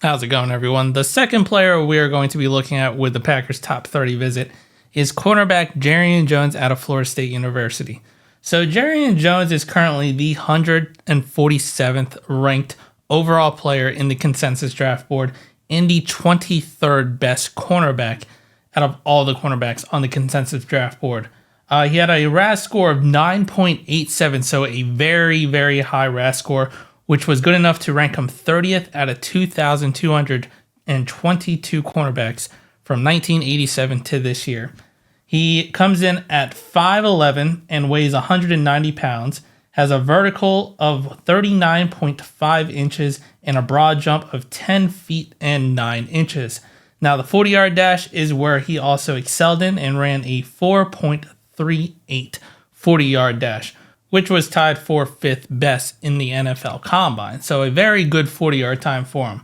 How's it going, everyone? The second player we are going to be looking at with the Packers' top 30 visit is cornerback Jarrian Jones out of Florida State University. So Jarrian Jones is currently the 147th ranked overall player in the consensus draft board and the 23rd best cornerback out of all the cornerbacks on the consensus draft board. He had a RAS score of 9.87, so a very, very high RAS score, which was good enough to rank him 30th out of 2,222 cornerbacks from 1987 to this year. He comes in at 5'11 and weighs 190 pounds, has a vertical of 39.5 inches and a broad jump of 10 feet and 9 inches. Now, the 40-yard dash is where he also excelled in and ran a 4.38 40-yard dash, which was tied for 5th best in the NFL Combine. So a very good 40-yard time for him.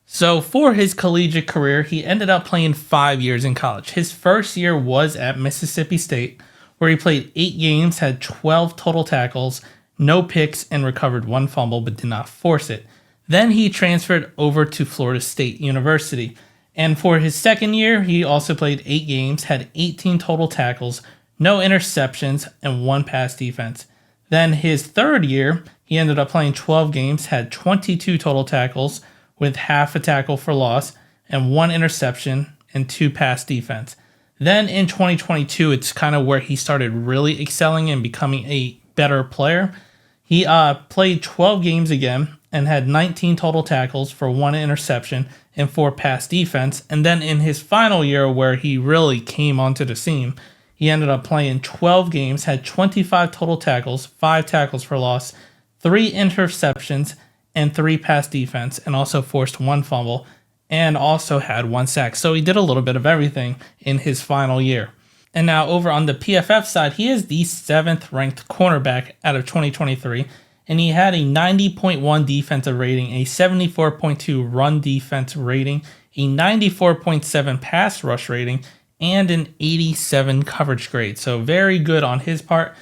So for his collegiate career, he ended up playing 5 years in college. His first year was at Mississippi State, where he played 8 games, had 12 total tackles, no picks, and recovered 1 fumble but did not force it. Then he transferred over to Florida State University. And for his second year, he also played 8 games, had 18 total tackles, no interceptions, and 1 pass defense. Then his third year, he ended up playing 12 games, had 22 total tackles with half a tackle for loss and 1 interception and 2 pass defense. Then in 2022, it's kind of where he started really excelling and becoming a better player. He played 12 games again and had 19 total tackles for 1 interception and 4 pass defense. And then in his final year, where he really came onto the scene, he ended up playing 12 games, had 25 total tackles, 5 tackles for loss, 3 interceptions, and 3 pass defense, and also forced 1 fumble, and also had 1 sack. So he did a little bit of everything in his final year. And now over on the PFF side, he is the 7th ranked cornerback out of 2023, and he had a 90.1 defensive rating, a 74.2 run defense rating, a 94.7 pass rush rating, and an 87 coverage grade. So very good on his part.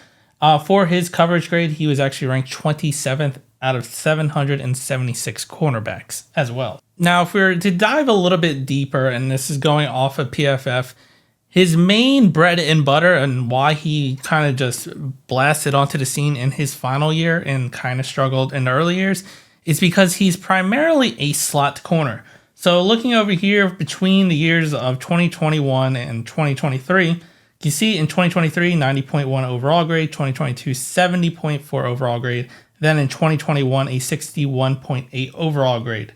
For his coverage grade, he was actually ranked 27th out of 776 cornerbacks as well. Now, if we were to dive a little bit deeper, and this is going off of PFF, his main bread and butter and why he kind of just blasted onto the scene in his final year and kind of struggled in the early years is because he's primarily a slot corner. So looking over here between the years of 2021 and 2023, you see in 2023, 90.1 overall grade, 2022, 70.4 overall grade, then in 2021, a 61.8 overall grade.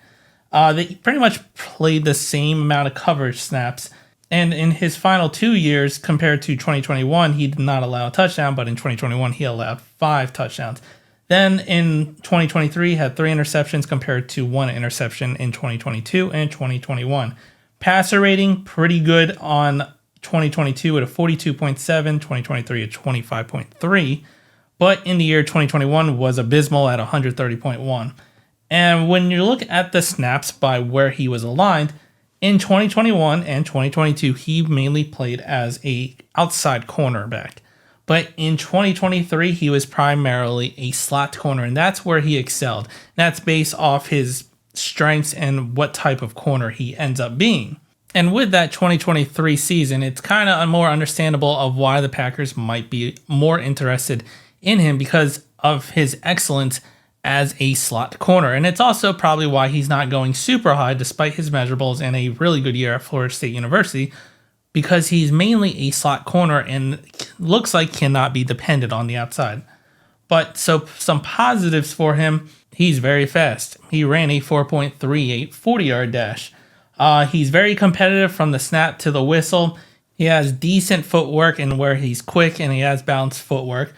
They pretty much played the same amount of coverage snaps, and in his final 2 years compared to 2021, he did not allow a touchdown, but in 2021, he allowed 5 touchdowns. Then in 2023, had 3 interceptions compared to 1 interception in 2022 and 2021. Passer rating, pretty good on 2022 at a 42.7, 2023 at 25.3, but in the year 2021 was abysmal at 130.1. And when you look at the snaps by where he was aligned, in 2021 and 2022, he mainly played as a outside cornerback. But in 2023, he was primarily a slot corner, and that's where he excelled. That's based off his strengths and what type of corner he ends up being. And with that 2023 season, it's kind of more understandable of why the Packers might be more interested in him because of his excellence as a slot corner. And it's also probably why he's not going super high despite his measurables and a really good year at Florida State University, because he's mainly a slot corner and looks like cannot be dependent on the outside. But so some positives for him, he's very fast. He ran a 4.38 40-yard dash. He's very competitive from the snap to the whistle. He has decent footwork and where he's quick, and he has balanced footwork.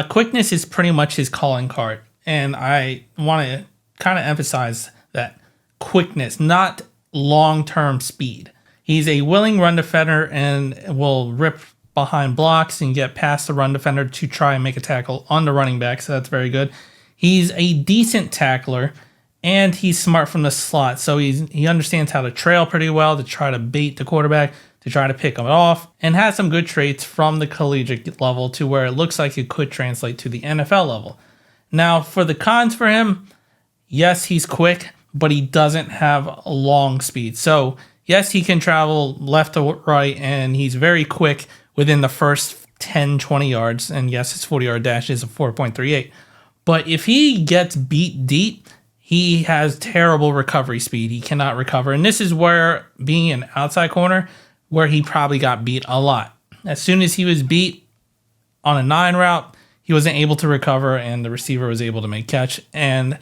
Quickness is pretty much his calling card. And I want to kind of emphasize that quickness, not long-term speed. He's a willing run defender and will rip behind blocks and get past the run defender to try and make a tackle on the running back, so that's very good. He's a decent tackler, and he's smart from the slot, so he understands how to trail pretty well to try to bait the quarterback, to try to pick him off, and has some good traits from the collegiate level to where it looks like it could translate to the NFL level. Now, for the cons for him, yes, he's quick, but he doesn't have a long speed. So yes, he can travel left to right, and he's very quick within the first 10, 20 yards. And yes, his 40-yard dash is a 4.38. But if he gets beat deep, he has terrible recovery speed. He cannot recover. And this is where, being an outside corner, where he probably got beat a lot. As soon as he was beat on a 9 route, he wasn't able to recover, and the receiver was able to make catch. And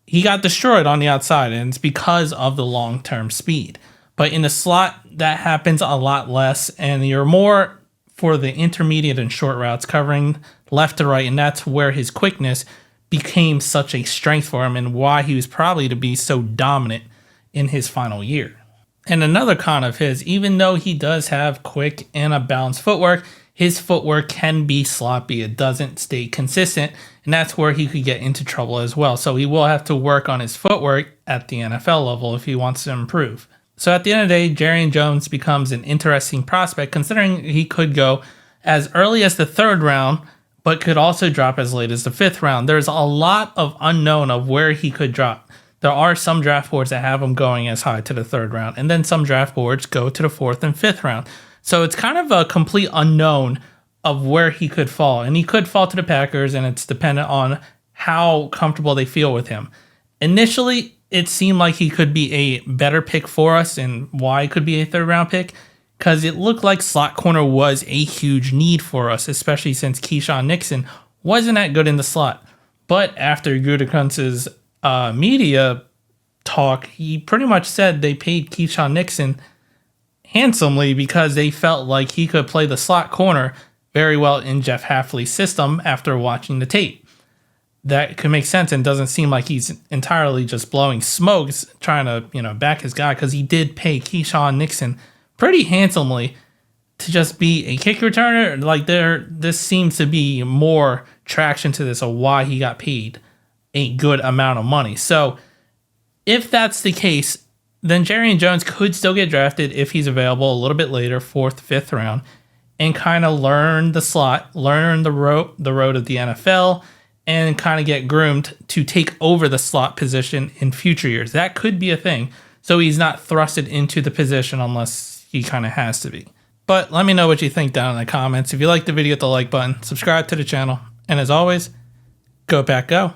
he got destroyed on the outside, and it's because of the long-term speed. But in the slot, that happens a lot less, and you're more for the intermediate and short routes, covering left to right, and that's where his quickness became such a strength for him and why he was probably to be so dominant in his final year. And another con of his, even though he does have quick and a balanced footwork, his footwork can be sloppy. It doesn't stay consistent, and that's where he could get into trouble as well. So he will have to work on his footwork at the NFL level if he wants to improve. So at the end of the day, Jarrian Jones becomes an interesting prospect, considering he could go as early as the 3rd round, but could also drop as late as the 5th round. There's a lot of unknown of where he could drop. There are some draft boards that have him going as high to the 3rd round, and then some draft boards go to the 4th and 5th round. So it's kind of a complete unknown of where he could fall. And he could fall to the Packers, and it's dependent on how comfortable they feel with him. Initially, it seemed like he could be a better pick for us, and why it could be a 3rd round pick, because it looked like slot corner was a huge need for us, especially since Keyshawn Nixon wasn't that good in the slot. But after Gutekunst's media talk, he pretty much said they paid Keyshawn Nixon handsomely because they felt like he could play the slot corner very well in Jeff Hafley's system after watching the tape. That could make sense, and doesn't seem like he's entirely just blowing smokes trying to, back his guy, because he did pay Keyshawn Nixon pretty handsomely to just be a kick returner. Like, this seems to be more traction to this of why he got paid a good amount of money. So if that's the case, then Jarrian Jones could still get drafted if he's available a little bit later, 4th, 5th round, and kind of learn the slot, learn the road of the NFL, and kind of get groomed to take over the slot position in future years. That could be a thing. So he's not thrusted into the position unless he kind of has to be. But let me know what you think down in the comments. If you liked the video, hit the like button, subscribe to the channel, and as always, go Pack Go.